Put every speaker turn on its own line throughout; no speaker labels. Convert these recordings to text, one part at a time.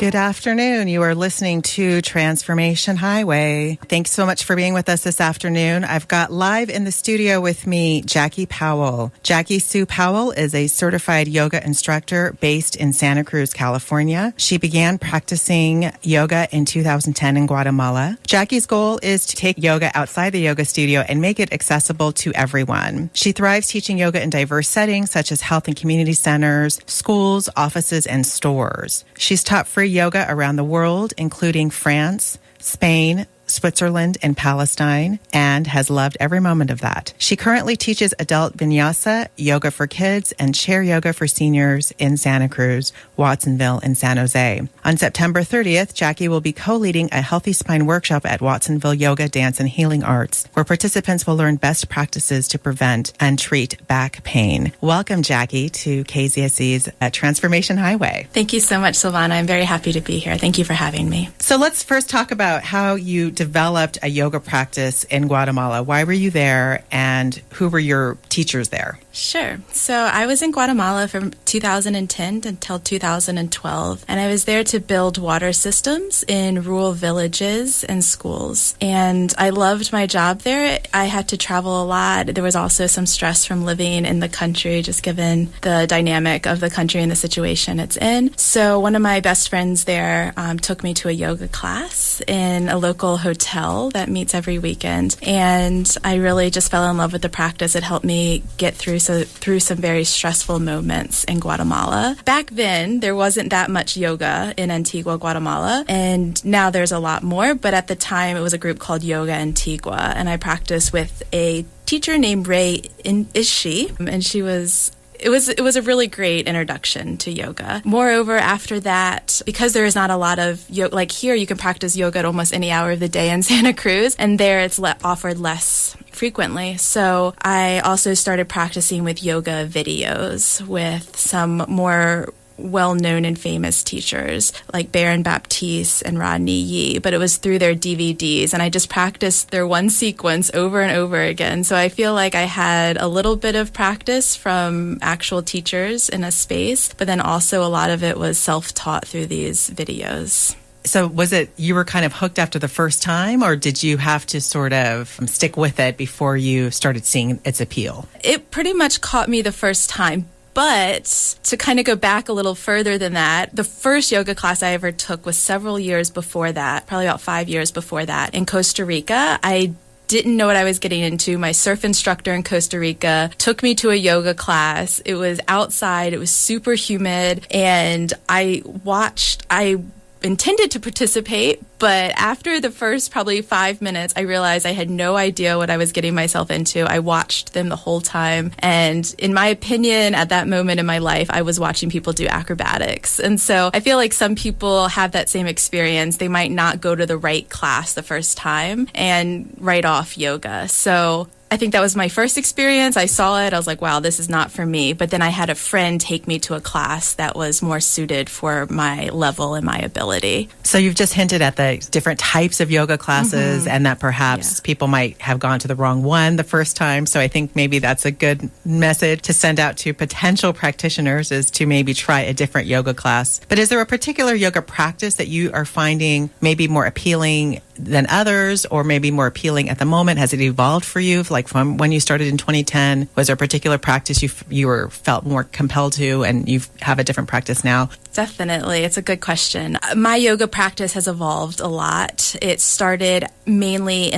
Good afternoon. You are listening to Transformation Highway. Thanks so much for being with us this afternoon. I've got live in the studio with me, Jackie Powell. Jackie Sue Powell is a certified yoga instructor based in Santa Cruz, California. She began practicing yoga in 2010 in Guatemala. Jackie's goal is to take yoga outside the yoga studio and make it accessible to everyone. She thrives teaching yoga in diverse settings such as health and community centers, schools, offices, and stores. She's taught free yoga around the world, including France, Spain, Switzerland, and Palestine, and has loved every moment of that. She currently teaches adult vinyasa, yoga for kids, and chair yoga for seniors in Santa Cruz, Watsonville, and San Jose. On September 30th, Jackie will be co-leading a Healthy Spine workshop at Watsonville Yoga, Dance, and Healing Arts, where participants will learn best practices to prevent and treat back pain. Welcome, Jackie, to KZSC's Transformation Highway.
Thank you so much, Silvana. I'm very happy to be here. Thank you for having me.
So let's first talk about how you developed a yoga practice in Guatemala. Why were you there, and who were your teachers there?
Sure. So I was in Guatemala from 2010 until 2012, and I was there to build water systems in rural villages and schools. And I loved my job there. I had to travel a lot. There was also some stress from living in the country, just given the dynamic of the country and the situation it's in. So one of my best friends there took me to a yoga class in a local hotel that meets every weekend. And I really just fell in love with the practice. It helped me get through some very stressful moments in Guatemala. Back then, there wasn't that much yoga in Antigua, Guatemala, and now there's a lot more, but at the time, it was a group called Yoga Antigua, and I practiced with a teacher named Ray Ishi, and she was... It was a really great introduction to yoga. Moreover, after that, because there is not a lot of yoga, like here you can practice yoga at almost any hour of the day in Santa Cruz, and there it's offered less frequently. So I also started practicing with yoga videos with some more well-known and famous teachers like Baron Baptiste and Rodney Yee, but it was through their DVDs, and I just practiced their one sequence over and over again. So I feel like I had a little bit of practice from actual teachers in a space, but then also a lot of it was self-taught through these videos.
So was it you were kind of hooked after the first time, or did you have to sort of stick with it before you started seeing its appeal?
It pretty much caught me the first time. But to kind of go back a little further than that, the first yoga class I ever took was several years before that, probably about 5 years before that, in Costa Rica. I didn't know what I was getting into. My surf instructor in Costa Rica took me to a yoga class. It was outside. It was super humid. And I intended to participate, but after the first probably 5 minutes, I realized I had no idea what I was getting myself into. I watched them the whole time, and in my opinion, at that moment in my life, I was watching people do acrobatics. And so I feel like some people have that same experience. They might not go to the right class the first time and write off yoga. So I think that was my first experience. I saw it. I was like, wow, this is not for me. But then I had a friend take me to a class that was more suited for my level and my ability.
So you've just hinted at the different types of yoga classes, and that perhaps people might have gone to the wrong one the first time. So I think maybe that's a good message to send out to potential practitioners, is to maybe try a different yoga class. But is there a particular yoga practice that you are finding maybe more appealing than others, or maybe more appealing at the moment? Has it evolved for you? Like from when you started in 2010, was there a particular practice you felt more compelled to, and you have a different practice now?
Definitely. It's a good question. My yoga practice has evolved a lot. It started mainly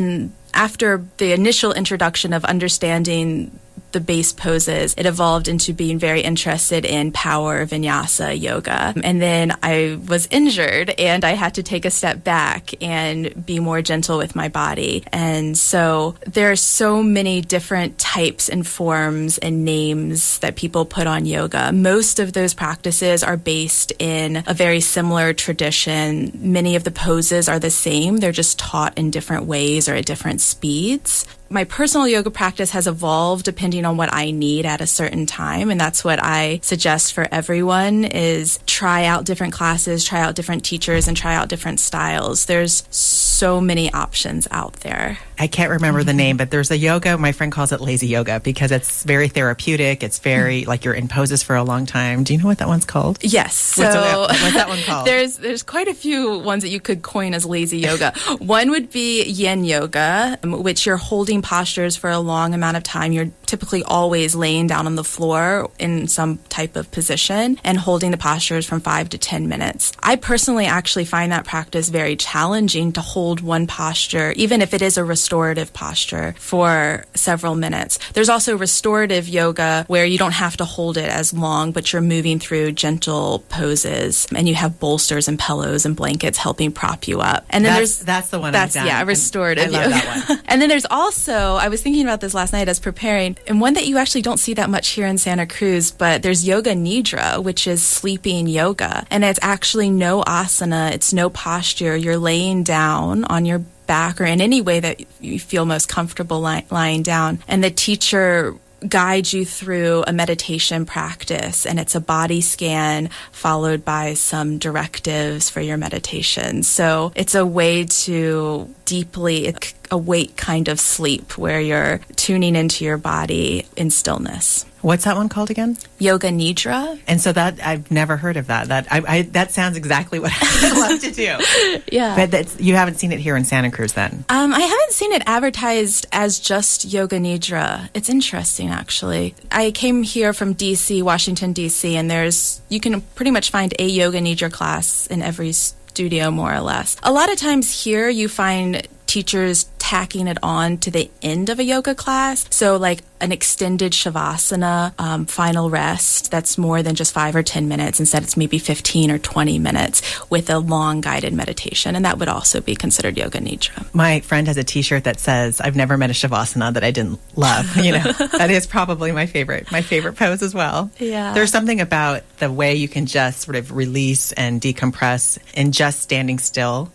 after the initial introduction of understanding the base poses, it evolved into being very interested in power vinyasa yoga. And then I was injured and I had to take a step back and be more gentle with my body. And so there are so many different types and forms and names that people put on yoga. Most of those practices are based in a very similar tradition. Many of the poses are the same. They're just taught in different ways or at different speeds. My personal yoga practice has evolved depending on what I need at a certain time, and that's what I suggest for everyone is try out different classes, try out different teachers, and try out different styles. There's so many options out there.
I can't remember the name, but there's a yoga. My friend calls it lazy yoga because it's very therapeutic. It's very like you're in poses for a long time. Do you know what that one's called?
Yes. So
what's that one called?
There's quite a few ones that you could coin as lazy yoga. One would be yin yoga, which you're holding postures for a long amount of time. You're typically always laying down on the floor in some type of position and holding the postures from 5 to 10 minutes. I personally actually find that practice very challenging to hold one posture, even if it is a restorative posture, for several minutes. There's also restorative yoga where you don't have to hold it as long, but you're moving through gentle poses and you have bolsters and pillows and blankets helping prop you up. And then
that's the one I've done.
Yeah, restorative yoga.
I love that one.
And then there's also, I was thinking about this last night as preparing, and one that you actually don't see that much here in Santa Cruz, but there's yoga nidra, which is sleeping yoga. And it's actually no asana, it's no posture. You're laying down on your back or in any way that you feel most comfortable lying down. And the teacher guides you through a meditation practice, and it's a body scan followed by some directives for your meditation. So it's a way to deeply awake kind of sleep where you're tuning into your body in stillness.
What's that one called again?
Yoga nidra.
And so that I've never heard of that. That sounds exactly what I'd love to do.
Yeah.
But you haven't seen it here in Santa Cruz then?
I haven't seen it advertised as just yoga nidra. It's interesting, actually. I came here from D.C., Washington, D.C., and you can pretty much find a yoga nidra class in every studio, more or less. A lot of times here you find teachers tacking it on to the end of a yoga class. So like an extended shavasana, final rest, that's more than just 5 or 10 minutes. Instead, it's maybe 15 or 20 minutes with a long guided meditation. And that would also be considered yoga nidra.
My friend has a t-shirt that says, I've never met a shavasana that I didn't love. That is probably my favorite pose as well.
Yeah.
There's something about the way you can just sort of release and decompress and just standing still,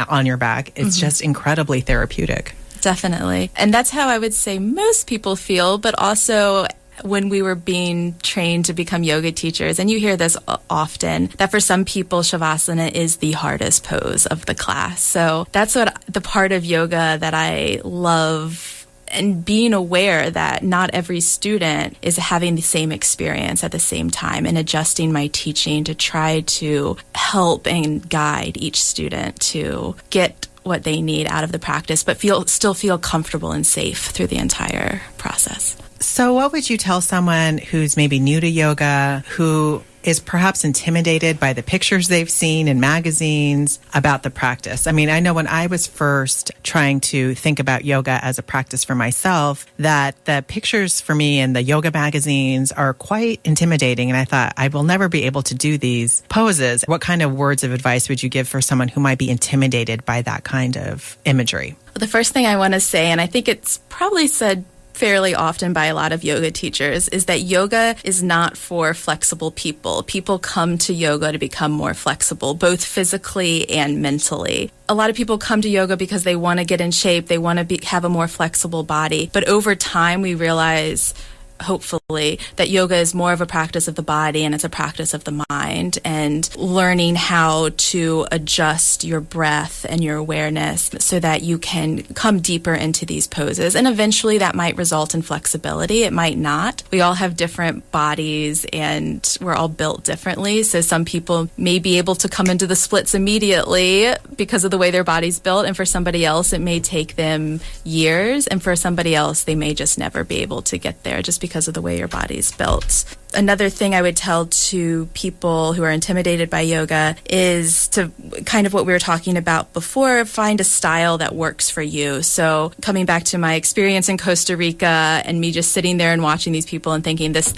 on your back. It's just incredibly therapeutic.
Definitely. And that's how I would say most people feel, but also when we were being trained to become yoga teachers, and you hear this often, that for some people, Shavasana is the hardest pose of the class. So that's the part of yoga that I love, and being aware that not every student is having the same experience at the same time, and adjusting my teaching to try to help and guide each student to get what they need out of the practice, but still feel comfortable and safe through the entire process.
So what would you tell someone who's maybe new to yoga, who is perhaps intimidated by the pictures they've seen in magazines about the practice? I mean, I know when I was first trying to think about yoga as a practice for myself, that the pictures for me in the yoga magazines are quite intimidating. And I thought, I will never be able to do these poses. What kind of words of advice would you give for someone who might be intimidated by that kind of imagery?
The first thing I want to say, and I think it's probably said fairly often by a lot of yoga teachers, is that yoga is not for flexible people. People come to yoga to become more flexible, both physically and mentally. A lot of people come to yoga because they want to get in shape, they want to have a more flexible body. But over time, we realize, hopefully, that yoga is more of a practice of the body and it's a practice of the mind, and learning how to adjust your breath and your awareness so that you can come deeper into these poses. And eventually that might result in flexibility. It might not. We all have different bodies and we're all built differently. So some people may be able to come into the splits immediately because of the way their body's built. And for somebody else, it may take them years. And for somebody else, they may just never be able to get there just because of the way your body's built. Another thing I would tell to people who are intimidated by yoga is to kind of what we were talking about before, find a style that works for you. So coming back to my experience in Costa Rica and me just sitting there and watching these people and thinking this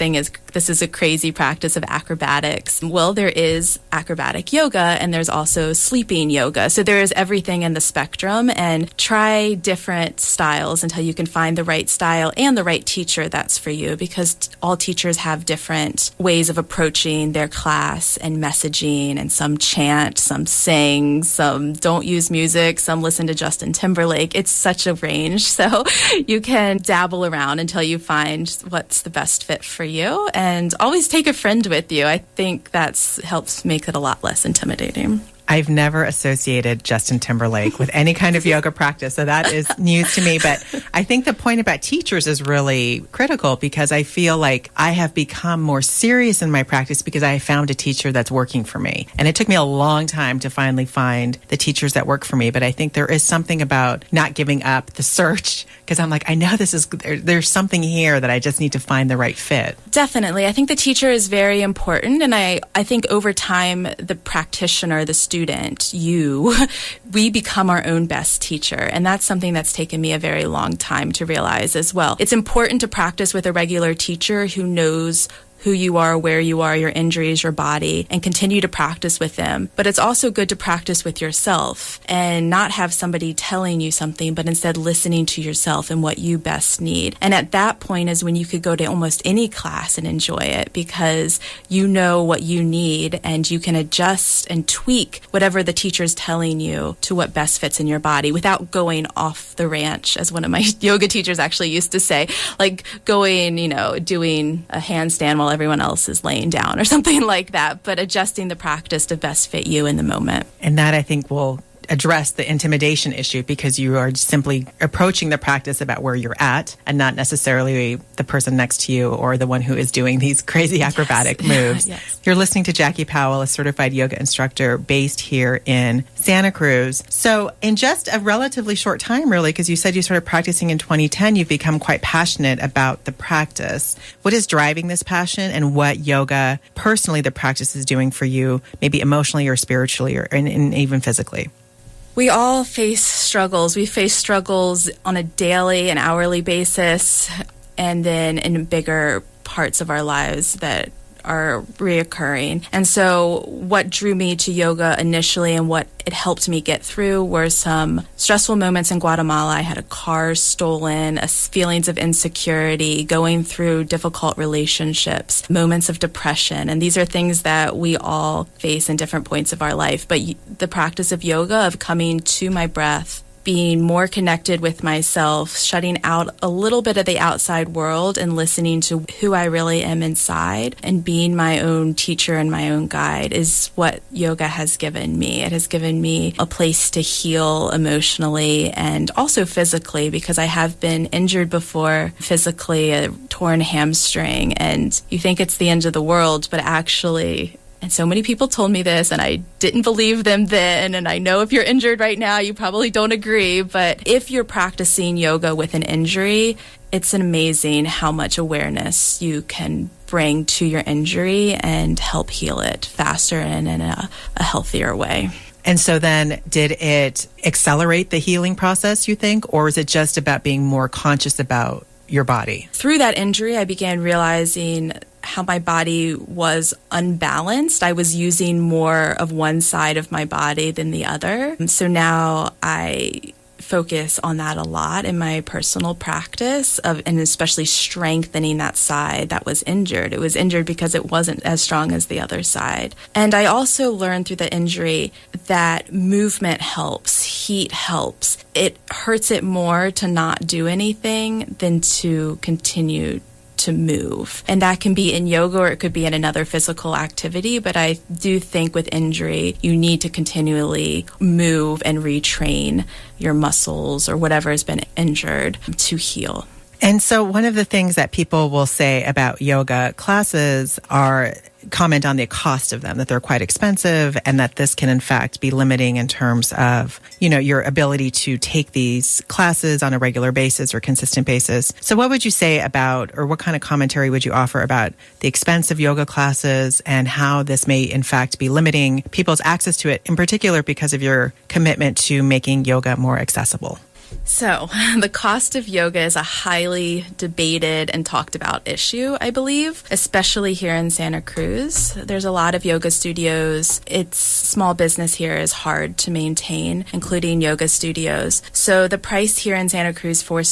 is a crazy practice of acrobatics. Well, there is acrobatic yoga and there's also sleeping yoga. So there is everything in the spectrum, and try different styles until you can find the right style and the right teacher that's for you, because all teachers have different ways of approaching their class and messaging, and some chant, some sing, some don't use music, some listen to Justin Timberlake. It's such a range. So you can dabble around until you find what's the best fit for you, and always take a friend with you. I think that helps make it a lot less intimidating.
I've never associated Justin Timberlake with any kind of yoga practice, so that is news to me. But I think the point about teachers is really critical because I feel like I have become more serious in my practice because I found a teacher that's working for me. And it took me a long time to finally find the teachers that work for me. But I think there is something about not giving up the search because I'm like, I know there's something here that I just need to find the right fit.
Definitely. I think the teacher is very important. And I think over time, the practitioner, the student, we become our own best teacher. And that's something that's taken me a very long time to realize as well. It's important to practice with a regular teacher who knows who you are, where you are, your injuries, your body, and continue to practice with them. But it's also good to practice with yourself and not have somebody telling you something, but instead listening to yourself and what you best need. And at that point is when you could go to almost any class and enjoy it because you know what you need and you can adjust and tweak whatever the teacher's telling you to what best fits in your body without going off the ranch, as one of my yoga teachers actually used to say, like going, doing a handstand while everyone else is laying down or something like that, but adjusting the practice to best fit you in the moment.
And that, I think, will address the intimidation issue because you are simply approaching the practice about where you're at and not necessarily the person next to you or the one who is doing these crazy acrobatic moves.
Yes.
You're listening to Jackie Powell, a certified yoga instructor based here in Santa Cruz. So in just a relatively short time, really, because you said you started practicing in 2010, you've become quite passionate about the practice. What is driving this passion and what yoga, personally, the practice is doing for you, maybe emotionally or spiritually or and even physically?
We all face struggles. We face struggles on a daily and hourly basis, and then in bigger parts of our lives that are reoccurring. And so what drew me to yoga initially and what it helped me get through were some stressful moments in Guatemala. I had a car stolen, feelings of insecurity, going through difficult relationships, moments of depression. And these are things that we all face in different points of our life. But the practice of yoga, of coming to my breath, being more connected with myself, shutting out a little bit of the outside world and listening to who I really am inside and being my own teacher and my own guide is what yoga has given me. It has given me a place to heal emotionally and also physically because I have been injured before physically, a torn hamstring, and you think it's the end of the world, but actually... And so many people told me this, and I didn't believe them then. And I know if you're injured right now, you probably don't agree. But if you're practicing yoga with an injury, it's amazing how much awareness you can bring to your injury and help heal it faster and in a healthier way.
And so then did it accelerate the healing process, you think? Or is it just about being more conscious about your body?
Through that injury, I began realizing how my body was unbalanced. I was using more of one side of my body than the other. So now I focus on that a lot in my personal practice and especially strengthening that side that was injured. It was injured because it wasn't as strong as the other side. And I also learned through the injury that movement helps, heat helps. It hurts it more to not do anything than to continue to move. And that can be in yoga or it could be in another physical activity. But I do think with injury, you need to continually move and retrain your muscles or whatever has been injured to heal.
And so one of the things that people will say about yoga classes are comment on the cost of them, that they're quite expensive and that this can in fact be limiting in terms of, your ability to take these classes on a regular basis or consistent basis. So what would you say about, or what kind of commentary would you offer about the expense of yoga classes and how this may in fact be limiting people's access to it, in particular because of your commitment to making yoga more accessible?
So the cost of yoga is a highly debated and talked about issue, I believe, especially here in Santa Cruz. There's a lot of yoga studios. It's small business here is hard to maintain, including yoga studios. So the price here in Santa Cruz for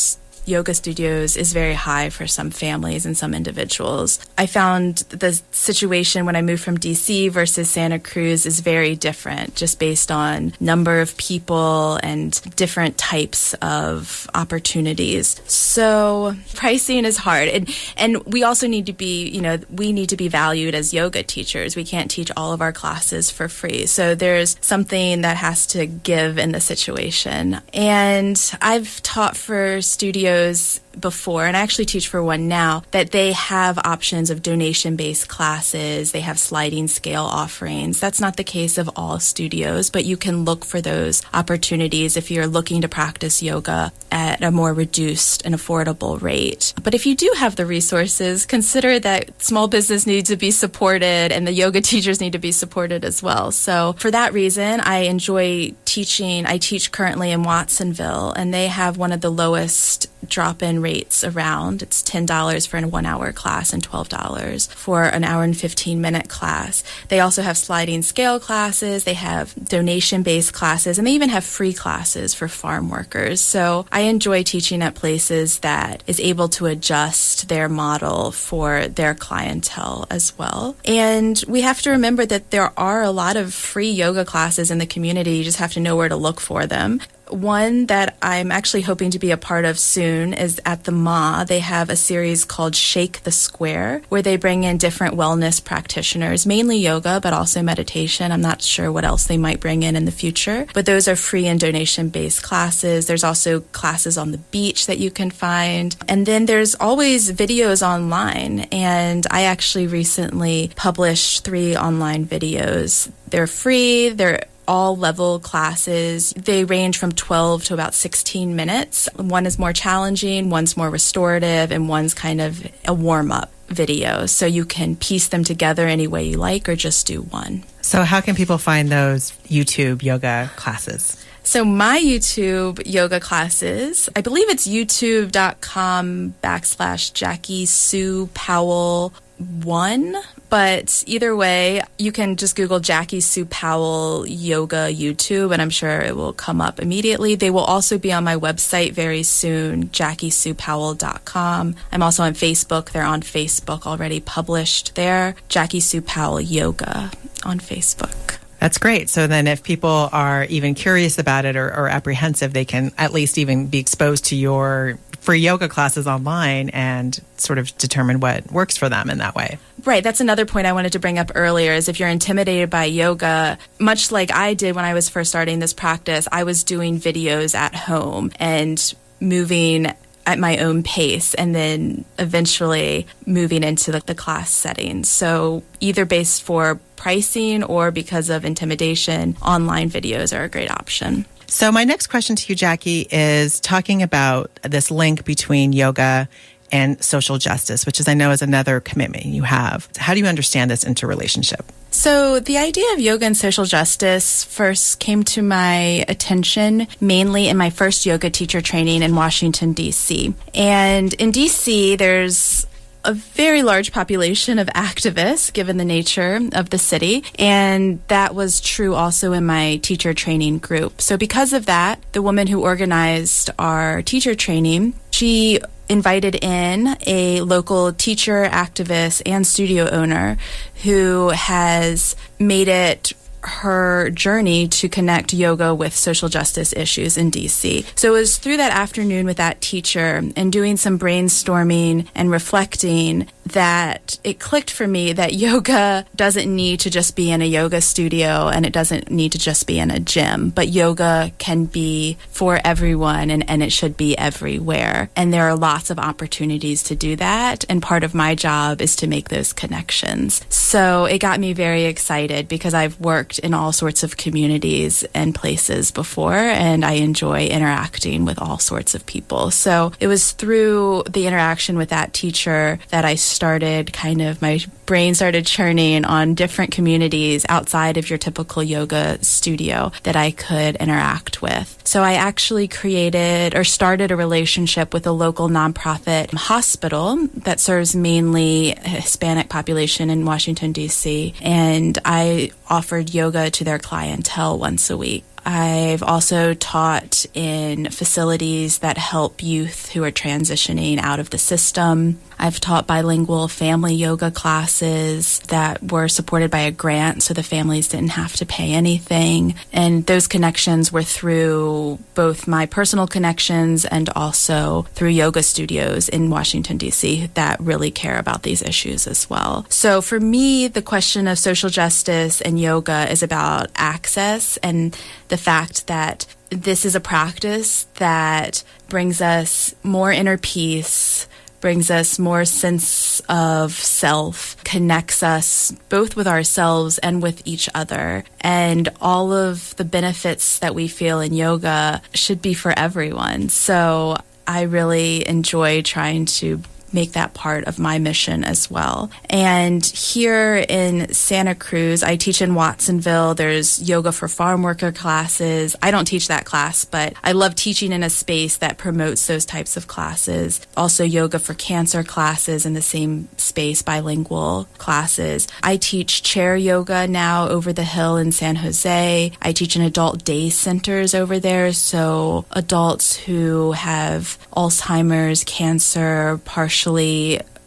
yoga studios is very high for some families and some individuals. I found the situation when I moved from DC versus Santa Cruz is very different, just based on number of people and different types of opportunities. So pricing is hard. And we also need to be, we need to be valued as yoga teachers. We can't teach all of our classes for free. So there's something that has to give in the situation. And I've taught for studios before, and I actually teach for one now, that they have options of donation-based classes. They have sliding scale offerings. That's not the case of all studios, but you can look for those opportunities if you're looking to practice yoga at a more reduced and affordable rate. But if you do have the resources, consider that small business needs to be supported and the yoga teachers need to be supported as well. So for that reason, I enjoy teaching. I teach currently in Watsonville, and they have one of the lowest drop-in rates around. It's $10 for a 1-hour class and $12 for an hour and 15-minute class. They also have sliding scale classes. They have donation-based classes, and they even have free classes for farm workers. So I enjoy teaching at places that is able to adjust their model for their clientele as well. And we have to remember that there are a lot of free yoga classes in the community. You just have to know where to look for them. One that I'm actually hoping to be a part of soon is at the MA. They have a series called Shake the Square, where they bring in different wellness practitioners, mainly yoga, but also meditation. I'm not sure what else they might bring in the future, but those are free and donation-based classes. There's also classes on the beach that you can find. And then there's always videos online, and I actually recently published 3 online videos. They're free. They're all level classes. They range from 12 to about 16 minutes. One is more challenging, one's more restorative, and one's kind of a warm-up video. So you can piece them together any way you like or just do one.
So how can people find those YouTube yoga classes?
So my YouTube yoga classes, I believe it's youtube.com/Jackie Sue Powell 1. But either way, you can just Google Jackie Sue Powell Yoga YouTube, and I'm sure it will come up immediately. They will also be on my website very soon, JackieSuePowell.com. I'm also on Facebook. They're on Facebook already published there. Jackie Sue Powell Yoga on Facebook.
That's great. So then if people are even curious about it or apprehensive, they can at least even be exposed to your free yoga classes online and sort of determine what works for them in that way.
Right. That's another point I wanted to bring up earlier is if you're intimidated by yoga, much like I did when I was first starting this practice, I was doing videos at home and moving at my own pace and then eventually moving into the class setting. So either based for pricing or because of intimidation, online videos are a great option.
So my next question to you, Jackie, is talking about this link between yoga and social justice, which I know is another commitment you have. How do you understand this interrelationship?
So the idea of yoga and social justice first came to my attention mainly in my first yoga teacher training in Washington, D.C. And in D.C., there's a very large population of activists, given the nature of the city, and that was true also in my teacher training group. So because of that, the woman who organized our teacher training, she invited in a local teacher, activist, and studio owner who has made it her journey to connect yoga with social justice issues in DC. So it was through that afternoon with that teacher and doing some brainstorming and reflecting that it clicked for me that yoga doesn't need to just be in a yoga studio and it doesn't need to just be in a gym, but yoga can be for everyone and it should be everywhere. And there are lots of opportunities to do that. And part of my job is to make those connections. So it got me very excited because I've worked in all sorts of communities and places before, and I enjoy interacting with all sorts of people. So it was through the interaction with that teacher that I started my brain started churning on different communities outside of your typical yoga studio that I could interact with. So I actually started a relationship with a local nonprofit hospital that serves mainly a Hispanic population in Washington, D.C., and I offered yoga to their clientele once a week. I've also taught in facilities that help youth who are transitioning out of the system. I've taught bilingual family yoga classes that were supported by a grant, so the families didn't have to pay anything. And those connections were through both my personal connections and also through yoga studios in Washington, D.C. that really care about these issues as well. So for me, the question of social justice and yoga is about access and the fact that this is a practice that brings us more inner peace, brings us more sense of self, connects us both with ourselves and with each other. And all of the benefits that we feel in yoga should be for everyone. So I really enjoy trying to make that part of my mission as well. And here in Santa Cruz, I teach in Watsonville. There's yoga for farm worker classes. I don't teach that class, but I love teaching in a space that promotes those types of classes. Also yoga for cancer classes in the same space, bilingual classes. I teach chair yoga now over the hill in San Jose. I teach in adult day centers over there, so adults who have Alzheimer's, cancer, partially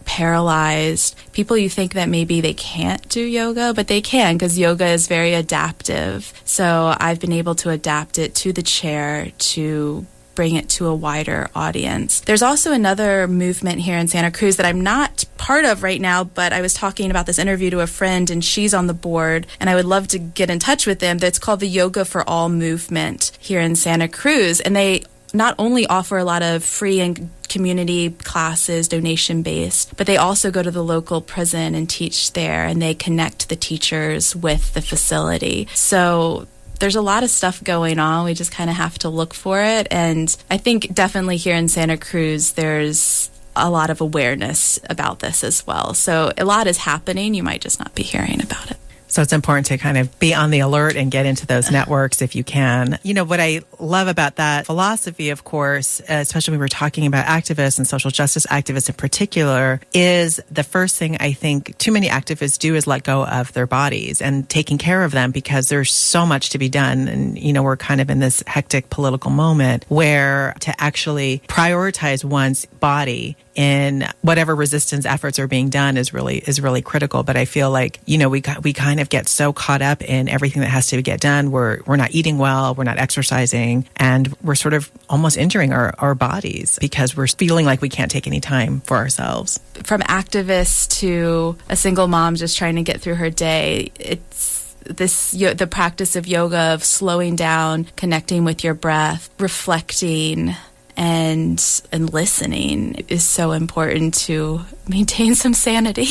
paralyzed, people you think that maybe they can't do yoga, but they can because yoga is very adaptive. So I've been able to adapt it to the chair to bring it to a wider audience. There's also another movement here in Santa Cruz that I'm not part of right now, but I was talking about this interview to a friend and she's on the board and I would love to get in touch with them. That's called the Yoga for All movement here in Santa Cruz. And they not only offer a lot of free and community classes, donation-based, but they also go to the local prison and teach there, and they connect the teachers with the facility. So there's a lot of stuff going on. We just kind of have to look for it. And I think definitely here in Santa Cruz, there's a lot of awareness about this as well. So a lot is happening. You might just not be hearing about it.
So it's important to kind of be on the alert and get into those networks if you can. You know, what I love about that philosophy, of course, especially when we're talking about activists and social justice activists in particular, is the first thing I think too many activists do is let go of their bodies and taking care of them because there's so much to be done. And, you know, we're kind of in this hectic political moment where to actually prioritize one's body in whatever resistance efforts are being done is really critical. But I feel like, you know, we kind of get so caught up in everything that has to get done. We're not eating well, we're not exercising, and we're sort of almost injuring our bodies because we're feeling like we can't take any time for ourselves.
From activists to a single mom just trying to get through her day, it's the practice of yoga, of slowing down, connecting with your breath, reflecting, and listening is so important to maintain some sanity.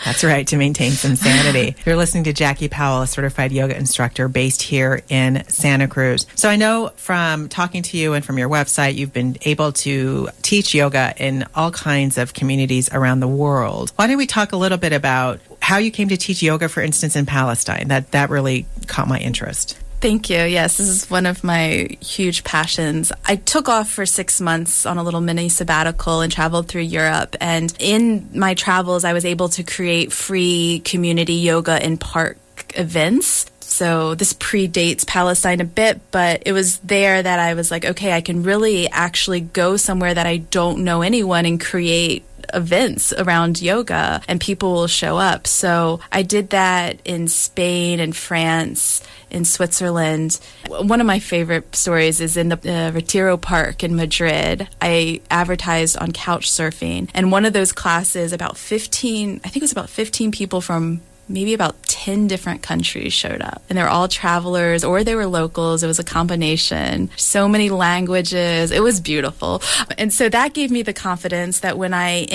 That's right, to maintain some sanity. You're listening to Jackie Powell, a certified yoga instructor based here in Santa Cruz. So I know from talking to you and from your website, you've been able to teach yoga in all kinds of communities around the world. Why don't we talk a little bit about how you came to teach yoga, for instance, in Palestine? That really caught my interest.
Thank you. Yes, this is one of my huge passions. I took off for 6 months on a little mini sabbatical and traveled through Europe. And in my travels, I was able to create free community yoga in park events. So this predates Palestine a bit, but it was there that I was like, okay, I can really actually go somewhere that I don't know anyone and create events around yoga and people will show up. So I did that in Spain and France, in Switzerland. One of my favorite stories is in the Retiro Park in Madrid. I advertised on couch surfing, and one of those classes, about 15 people from maybe about 10 different countries showed up. And they were all travelers or they were locals. It was a combination. So many languages. It was beautiful. And so that gave me the confidence that when I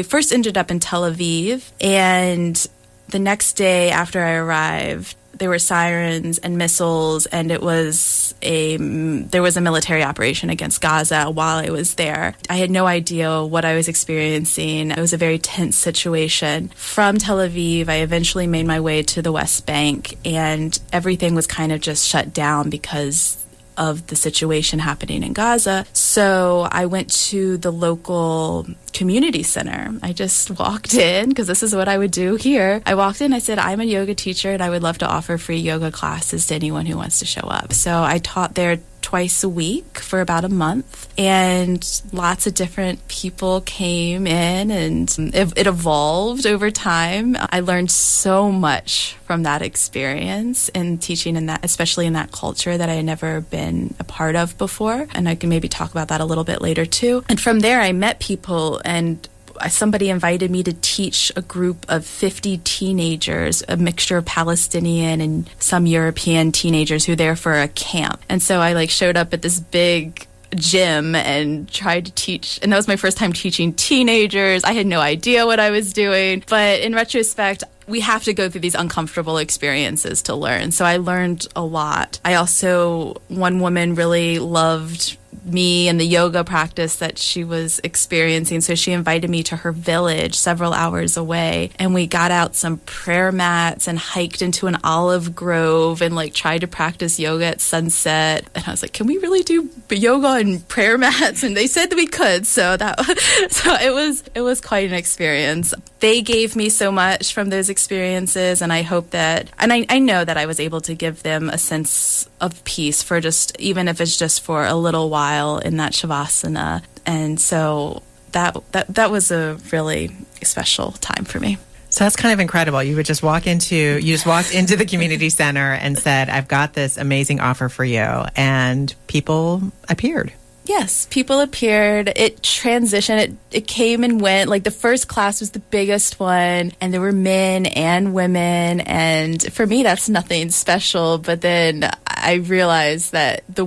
first ended up in Tel Aviv, and the next day after I arrived, there were sirens and missiles, and there was a military operation against Gaza while I was there. I had no idea what I was experiencing. It was a very tense situation. From Tel Aviv, I eventually made my way to the West Bank, and everything was kind of just shut down because of the situation happening in Gaza. So I went to the local community center. I just walked in, because this is what I would do here. I walked in, I said, I'm a yoga teacher and I would love to offer free yoga classes to anyone who wants to show up. So I taught there twice a week for about a month, and lots of different people came in, and it evolved over time. I learned so much from that experience and teaching in that, especially in that culture that I had never been a part of before. And I can maybe talk about that a little bit later too. And from there, I met people, and somebody invited me to teach a group of 50 teenagers, a mixture of Palestinian and some European teenagers who were there for a camp. And so I showed up at this big gym and tried to teach, and that was my first time teaching teenagers. I had no idea what I was doing, but in retrospect, we have to go through these uncomfortable experiences to learn. So I learned a lot. One woman really loved me and the yoga practice that she was experiencing. So she invited me to her village several hours away, and we got out some prayer mats and hiked into an olive grove and tried to practice yoga at sunset. And I was like, can we really do yoga and prayer mats? And they said that we could. So it was quite an experience. They gave me so much from those experiences, and I hope that, and I know that I was able to give them a sense of peace for even if it's just for a little while in that shavasana. And so that was a really special time for me.
So that's kind of incredible. You just walked into the community center and said, I've got this amazing offer for you. And people appeared.
Yes, people appeared. It transitioned. It came and went. The first class was the biggest one, and there were men and women. And for me, that's nothing special. But then I realized that the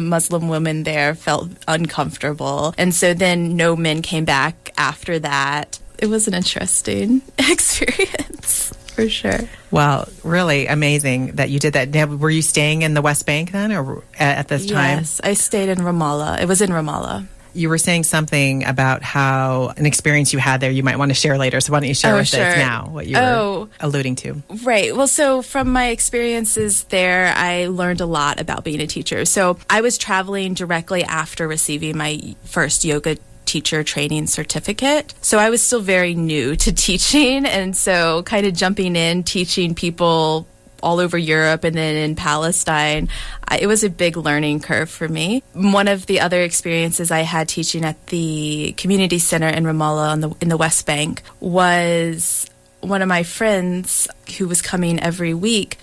Muslim women there felt uncomfortable. And so then no men came back after that. It was an interesting experience. For sure.
Well, really amazing that you did that. Now, were you staying in the West Bank then, or at this time?
Yes, I stayed in Ramallah. It was in Ramallah.
You were saying something about how an experience you had there you might want to share later. So why don't you share us now what you were alluding to?
Right. Well, so from my experiences there, I learned a lot about being a teacher. So I was traveling directly after receiving my first yoga teacher training certificate. So I was still very new to teaching. And so kind of jumping in, teaching people all over Europe and then in Palestine, it was a big learning curve for me. One of the other experiences I had teaching at the community center in Ramallah in the West Bank was one of my friends who was coming every week.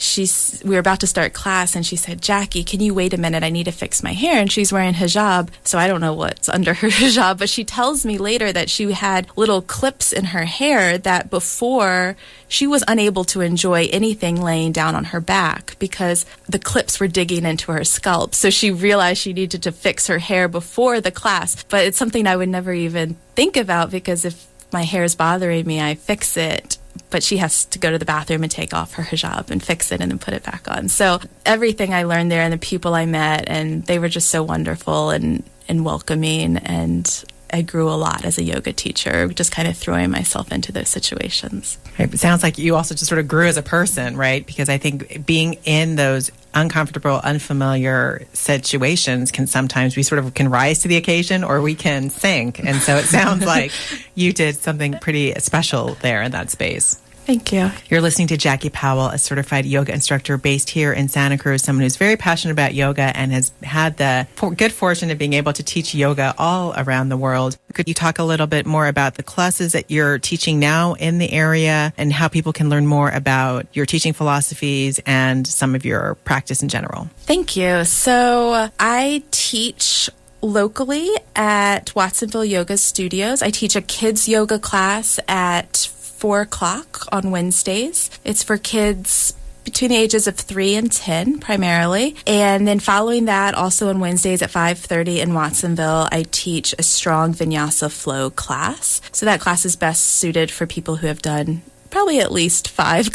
We were about to start class, and she said, Jackie, can you wait a minute? I need to fix my hair. And she's wearing hijab, so I don't know what's under her hijab, but she tells me later that she had little clips in her hair that before she was unable to enjoy anything laying down on her back because the clips were digging into her scalp. So she realized she needed to fix her hair before the class. But it's something I would never even think about, because if my hair is bothering me, I fix it. But she has to go to the bathroom and take off her hijab and fix it and then put it back on. So everything I learned there and the people I met, and they were just so wonderful and welcoming. And I grew a lot as a yoga teacher, just kind of throwing myself into those situations.
It sounds like you also just sort of grew as a person, right? Because I think being in those uncomfortable, unfamiliar situations can sometimes we sort of can rise to the occasion or we can sink. And so it sounds like you did something pretty special there in that space.
Thank you.
You're listening to Jackie Powell, a certified yoga instructor based here in Santa Cruz, someone who's very passionate about yoga and has had the good fortune of being able to teach yoga all around the world. Could you talk a little bit more about the classes that you're teaching now in the area and how people can learn more about your teaching philosophies and some of your practice in general?
Thank you. So I teach locally at Watsonville Yoga Studios. I teach a kids yoga class at 4 o'clock on Wednesdays. It's for kids between the ages of 3 and 10 primarily. And then following that, also on Wednesdays at 5:30 in Watsonville, I teach a strong vinyasa flow class. So that class is best suited for people who have done probably at least 5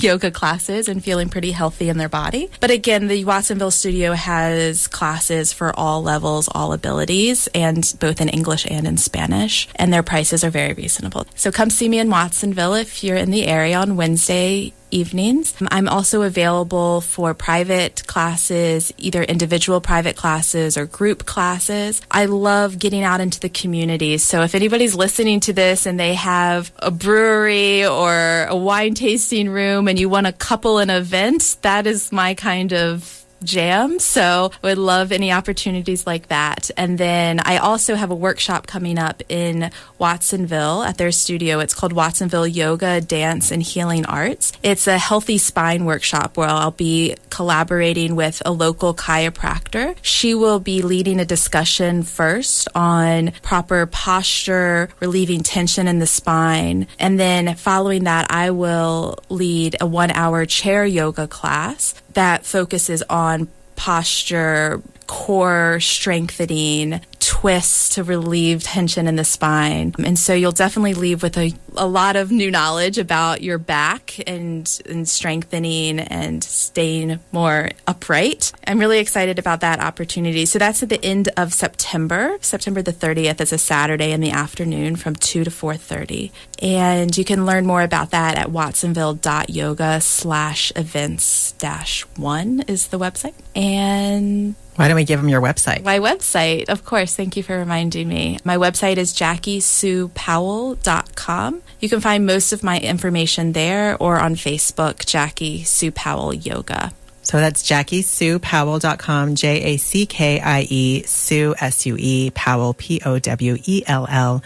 yoga classes and feeling pretty healthy in their body. But again, the Watsonville studio has classes for all levels, all abilities, and both in English and in Spanish, and their prices are very reasonable. So come see me in Watsonville if you're in the area on Wednesday evenings. I'm also available for private classes, either individual private classes or group classes. I love getting out into the community. So if anybody's listening to this and they have a brewery or a wine tasting room and you want to couple an event, that is my kind of jam. So I would love any opportunities like that. And then I also have a workshop coming up in Watsonville at their studio. It's called Watsonville Yoga, Dance, and Healing Arts. It's a healthy spine workshop where I'll be collaborating with a local chiropractor. She will be leading a discussion first on proper posture, relieving tension in the spine. And then following that, I will lead a 1-hour chair yoga class that focuses on posture, core strengthening, twists to relieve tension in the spine. And so you'll definitely leave with a lot of new knowledge about your back and strengthening and staying more upright. I'm really excited about that opportunity. So that's at the end of September. September the 30th is a Saturday in the afternoon from 2 to 4:30. And you can learn more about that at watsonville.yoga/events-1 is the website. And
why don't we give them your website?
My website, of course. Thank you for reminding me. My website is JackieSuePowell.com. You can find most of my information there or on Facebook, Jackie Sue Powell Yoga.
So that's JackieSuePowell.com, JACKIE, Sue, SUE, Powell, POWELL.com.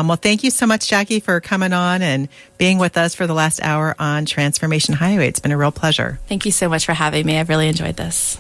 Well, thank you so much, Jackie, for coming on and being with us for the last hour on Transformation Highway. It's been a real pleasure.
Thank you so much for having me. I've really enjoyed this.